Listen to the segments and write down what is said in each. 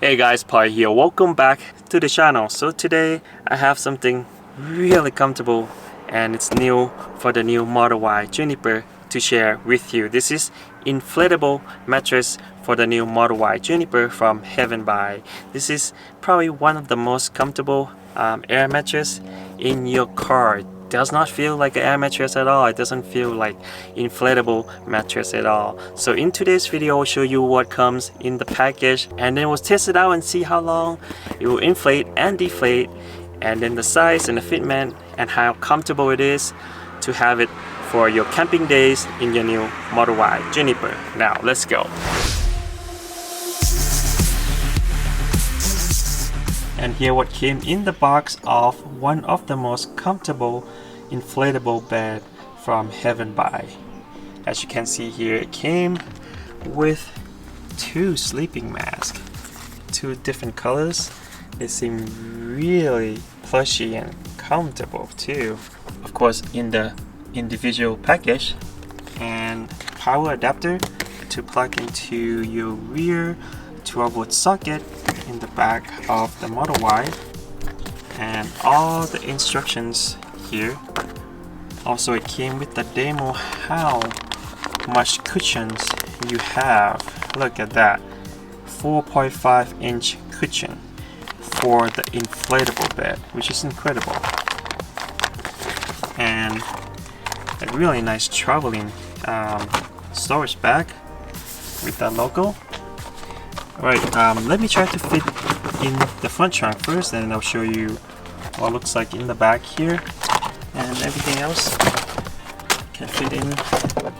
Hey guys, Pai here. Welcome back to the channel. So today I have something really comfortable and it's new for the new Model Y Juniper to share with you. This is inflatable mattress for the new Model Y Juniper from Heaven by. This is probably one of the most comfortable air mattress in your car. Does not feel like an air mattress at all. It doesn't feel like inflatable mattress at all. So in today's video I'll show you what comes in the package, and then we'll test it out and see how long it will inflate and deflate, and then the size and the fitment and how comfortable it is to have it for your camping days in your new Model Y Juniper. Now let's go. And here what came in the box of one of the most comfortable inflatable bed from Heaven by. As you can see here, it came with two sleeping masks, two different colors. They seem really plushy and comfortable too. Of course, in the individual package, and power adapter to plug into your rear 12-volt socket in the back of the Model Y, and all the instructions here. Also, it came with the demo how much cushions you have. Look at that, 4.5-inch cushion for the inflatable bed, which is incredible. And a really nice traveling storage bag with that logo. Alright, let me try to fit in the front trunk first, and I'll show you what it looks like in the back here, and everything else can fit in the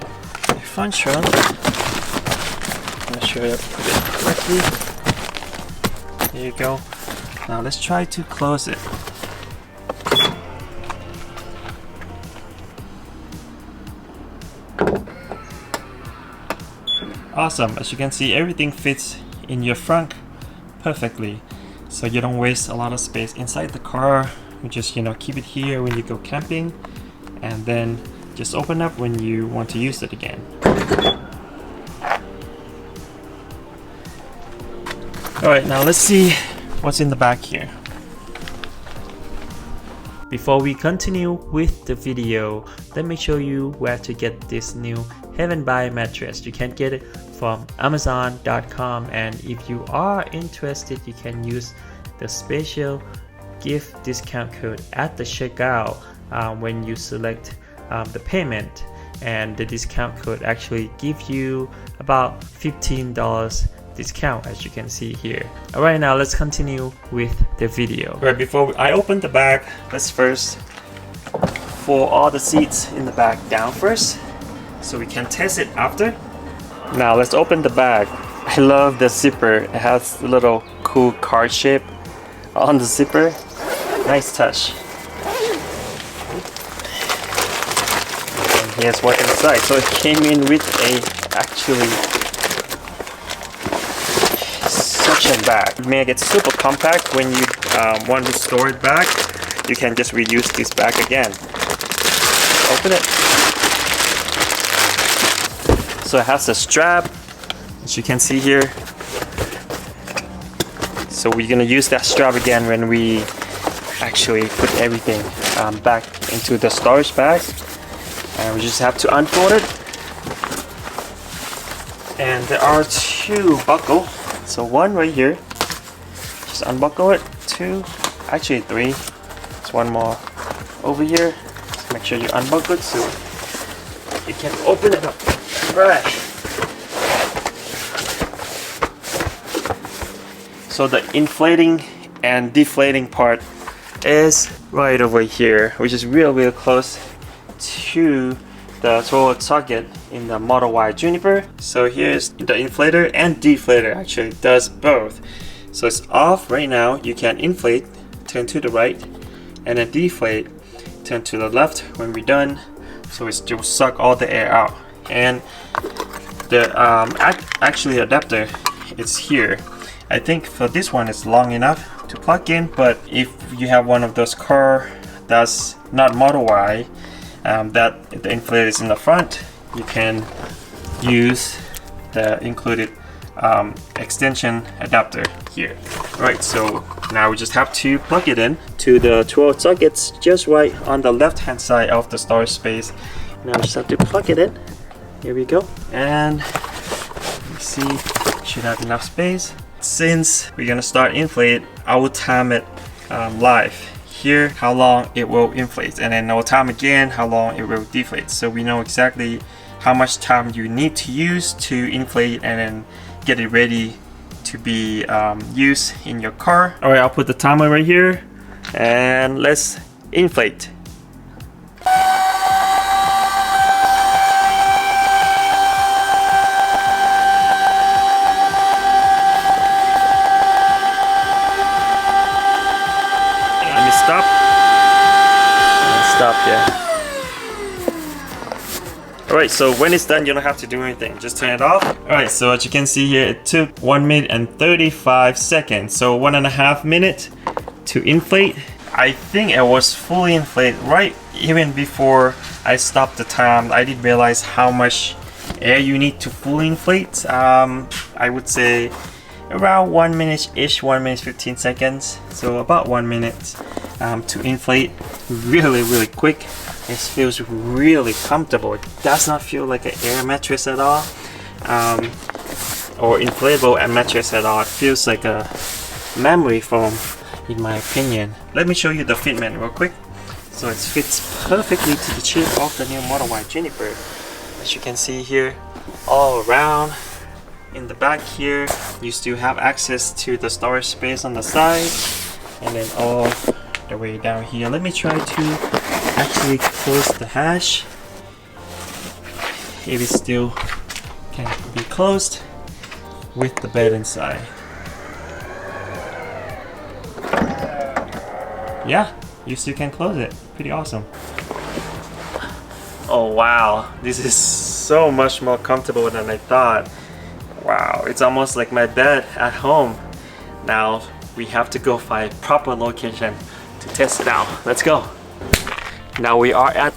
front trunk. I'm not sure I put it correctly. There you go. Now let's try to close it. Awesome, as you can see, everything fits in your front perfectly, so you don't waste a lot of space inside the car. You just keep it here when you go camping, and then just open up when you want to use it again. Alright, now let's see what's in the back here. Before we continue with the video, let me show you where to get this new Heaven by mattress. You can get it from Amazon.com, and if you are interested, you can use the special gift discount code at the checkout when you select the payment, and the discount code actually gives you about $15 discount, as you can see here. Alright, now let's continue with the video. Right, before I open the bag, let's first fold all the seats in the back down first, so we can test it after. Now let's open the bag. I love the zipper. It has a little cool card shape on the zipper. Nice touch. And here's what's inside. So it came in with actually suction bag. Make it super compact. When you want to store it back, you can just reuse this bag again. Open it. So it has a strap, as you can see here. So we're gonna use that strap again when we actually put everything back into the storage bag. And we just have to unfold it. And there are two buckles. So one right here, just unbuckle it. Two, actually three. There's one more over here. Just make sure you unbuckle it so you can open it up. Right. So the inflating and deflating part is right over here, which is real close to the 12-volt socket in the Model Y Juniper. So here's the inflator and deflator. Actually it does both. So it's off right now. You can inflate, turn to the right, and then deflate, turn to the left when we're done. So it will suck all the air out. And the actually adapter is here. I think for this one it's long enough to plug in, but if you have one of those car that's not Model Y, that the inflator is in the front, you can use the included extension adapter here. Alright, so now we just have to plug it in to the 12 sockets just right on the left hand side of the storage space. Now we just have to plug it in. Here we go, and you see, should have enough space. Since we're gonna start inflate, I will time it live here how long it will inflate, and then I'll time again how long it will deflate, so we know exactly how much time you need to use to inflate and then get it ready to be used in your car. All right, I'll put the timer right here and let's inflate. Stop. Stop, yeah. Alright, so when it's done, you don't have to do anything. Just turn it off. Alright, so as you can see here, it took 1 minute and 35 seconds. So 1.5 minutes to inflate. I think it was fully inflated right even before I stopped the time. I didn't realize how much air you need to fully inflate. I would say around 1 minute-ish, 1 minute 15 seconds. So about 1 minute to inflate. Really quick. It feels really comfortable. It does not feel like an air mattress at all, or inflatable mattress at all. It feels like a memory foam, in my opinion. Let me show you the fitment real quick. So it fits perfectly to the shape of the new Model Y Juniper. As you can see here, all around. In the back here, you still have access to the storage space on the side, and then all the way down here. Let me try to actually close the hatch. It is still can be closed with the bed inside. Yeah, you still can close it. Pretty awesome. Oh wow, this is so much more comfortable than I thought. Wow, it's almost like my bed at home. Now we have to go find a proper location to test it out. Let's go. Now we are at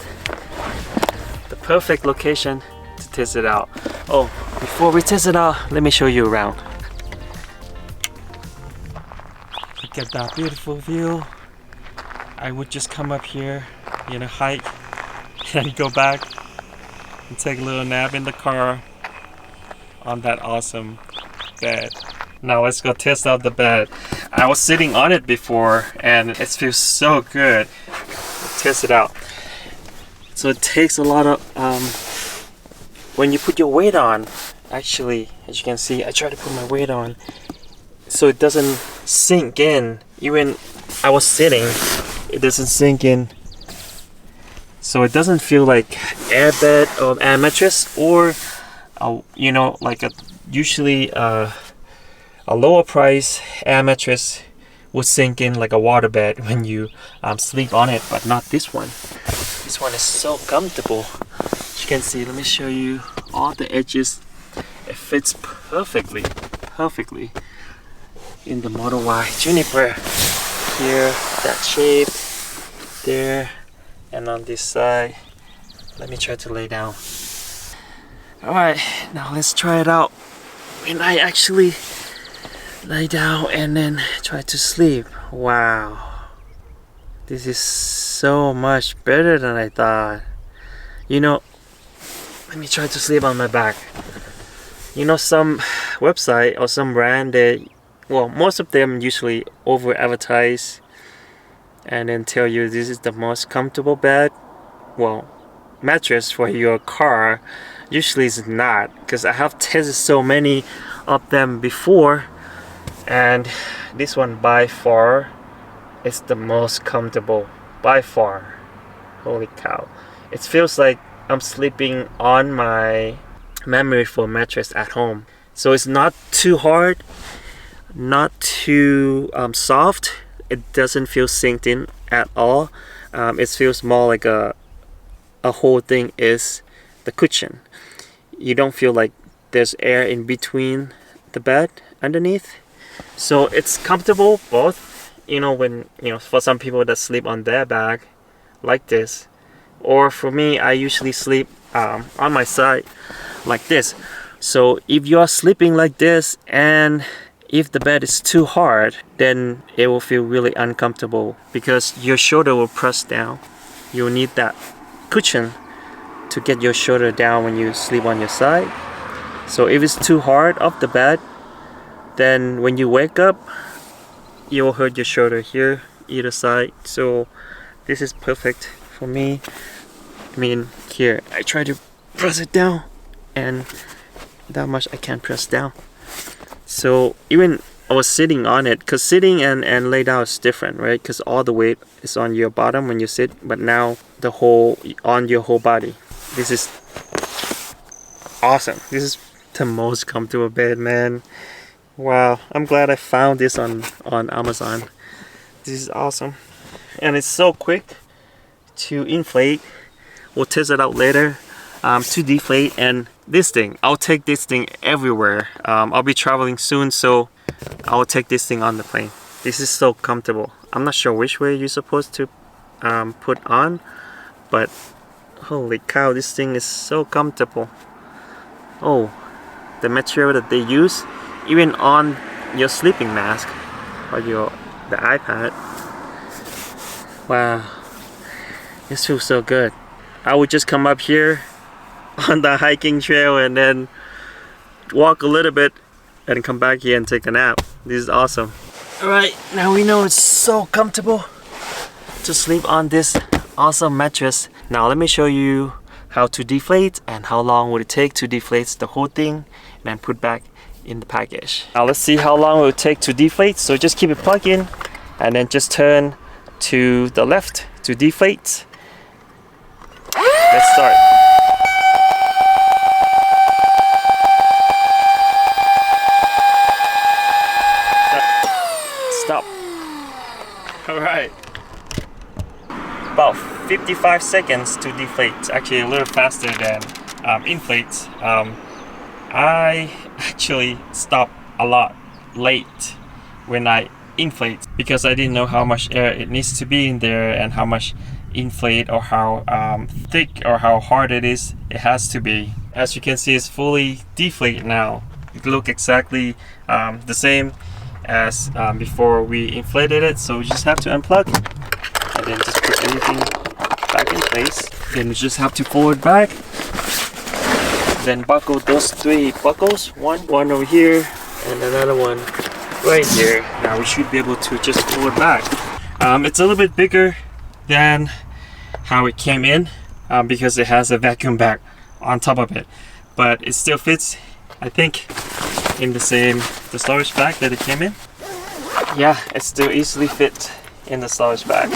the perfect location to test it out. Oh, before we test it out, let me show you around. Look at that beautiful view. I would just come up here, hike, and go back and take a little nap in the car on that awesome bed. Now let's go test out the bed. I was sitting on it before and it feels so good. Test it out. So it takes a lot of when you put your weight on, actually, as you can see, I try to put my weight on so it doesn't sink in. Even I was sitting, it doesn't sink in, so it doesn't feel like air bed or air mattress, or like usually a lower price air mattress would sink in like a water bed when you sleep on it, but not this one. This one is so comfortable. As you can see, let me show you all the edges. It fits perfectly in the Model Y Juniper. Here, that shape, there, and on this side. Let me try to lay down. Alright, now let's try it out when I actually lay down and then try to sleep. Wow, this is so much better than I thought. Let me try to sleep on my back. Some website or some brand, most of them usually over advertise and then tell you this is the most comfortable bed, mattress for your car. Usually it's not, because I have tested so many of them before, and this one by far is the most comfortable, by far. Holy cow, it feels like I'm sleeping on my memory foam mattress at home. So it's not too hard, not too soft. It doesn't feel sinked in at all. It feels more like a whole thing is the cushion. You don't feel like there's air in between the bed underneath. So it's comfortable both, when for some people that sleep on their back like this, or for me, I usually sleep on my side like this. So if you are sleeping like this and if the bed is too hard, then it will feel really uncomfortable because your shoulder will press down. You'll need that cushion to get your shoulder down when you sleep on your side. So if it's too hard off the bed, then when you wake up, you will hurt your shoulder here, either side. So this is perfect for me. I mean, here, I try to press it down and that much I can't press down. So even I was sitting on it, because sitting and lay down is different, right? Because all the weight is on your bottom when you sit, but now the whole on your whole body. This is awesome. This is the most comfortable bed, man. Wow, I'm glad I found this on Amazon. This is awesome. And it's so quick to inflate. We'll test it out later. To deflate. And this thing, I'll take this thing everywhere. I'll be traveling soon, so I'll take this thing on the plane. This is so comfortable. I'm not sure which way you're supposed to put on, but holy cow, this thing is so comfortable. Oh, the material that they use, even on your sleeping mask or the iPad. Wow, this feels so good. I would just come up here on the hiking trail and then walk a little bit and come back here and take a nap. This is awesome. Alright, now we know it's so comfortable to sleep on this awesome mattress. Now let me show you how to deflate and how long would it take to deflate the whole thing and then put back in the package. Now let's see how long it will take to deflate. So just keep it plugged in and then just turn to the left to deflate. Let's start. Stop. Alright. About 55 seconds to deflate. Actually a little faster than inflate. I actually stopped a lot late when I inflate because I didn't know how much air it needs to be in there and how much inflate or how thick or how hard it has to be. As you can see, it's fully deflate now. It looks exactly the same as before we inflated it, so we just have to unplug and then just put everything back in place. Then we just have to fold it back, then buckle those 3 buckles, one over here and another one right here. Now we should be able to just pull it back. It's a little bit bigger than how it came in because it has a vacuum bag on top of it, but it still fits, I think, in the storage bag that it came in. Yeah, it still easily fit in the storage bag.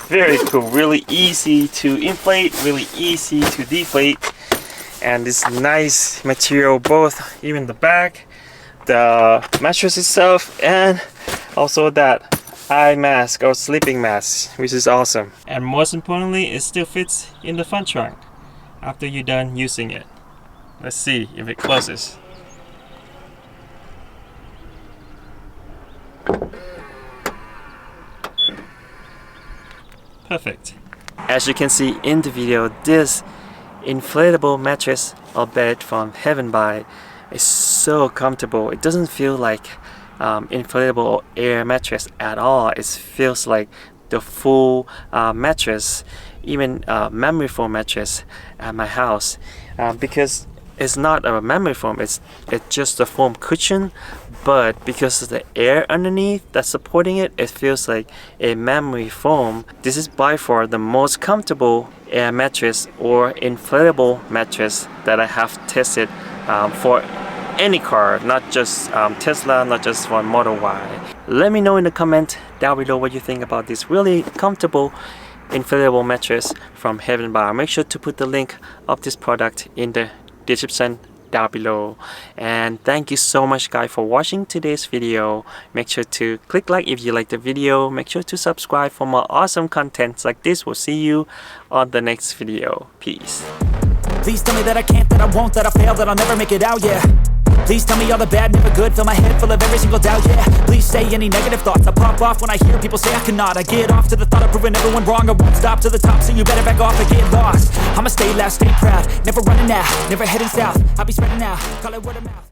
Very cool, really easy to inflate, really easy to deflate, and this nice material, both even the bag, the mattress itself, and also that eye mask or sleeping mask, which is awesome. And most importantly, it still fits in the front trunk after you're done using it. Let's see if it closes. Perfect. As you can see in the video, this inflatable mattress or bed from Heaven by is so comfortable. It doesn't feel like inflatable air mattress at all. It feels like the full mattress, even memory foam mattress at my house, because it's not a memory foam, it's just a foam cushion, but because of the air underneath that's supporting it, it feels like a memory foam. This is by far the most comfortable air mattress or inflatable mattress that I have tested for any car, not just Tesla, not just for Model Y. Let me know in the comment down below what you think about this really comfortable inflatable mattress from Heaven by. Make sure to put the link of this product in the description down below. And thank you so much guys for watching today's video. Make sure to click like if you like the video. Make sure to subscribe for more awesome contents like this. We'll see you on the next video. Peace. Please tell me that I can't, that I won't, that I fail, that I'll never make it out, yeah. Please tell me all the bad, never good. Fill my head full of every single doubt, yeah. Please say any negative thoughts. I pop off when I hear people say I cannot. I get off to the thought of proving everyone wrong. I won't stop to the top, so you better back off and get lost. I'ma stay loud, stay proud, never running out, never heading south. I'll be spreading out, call it word of mouth.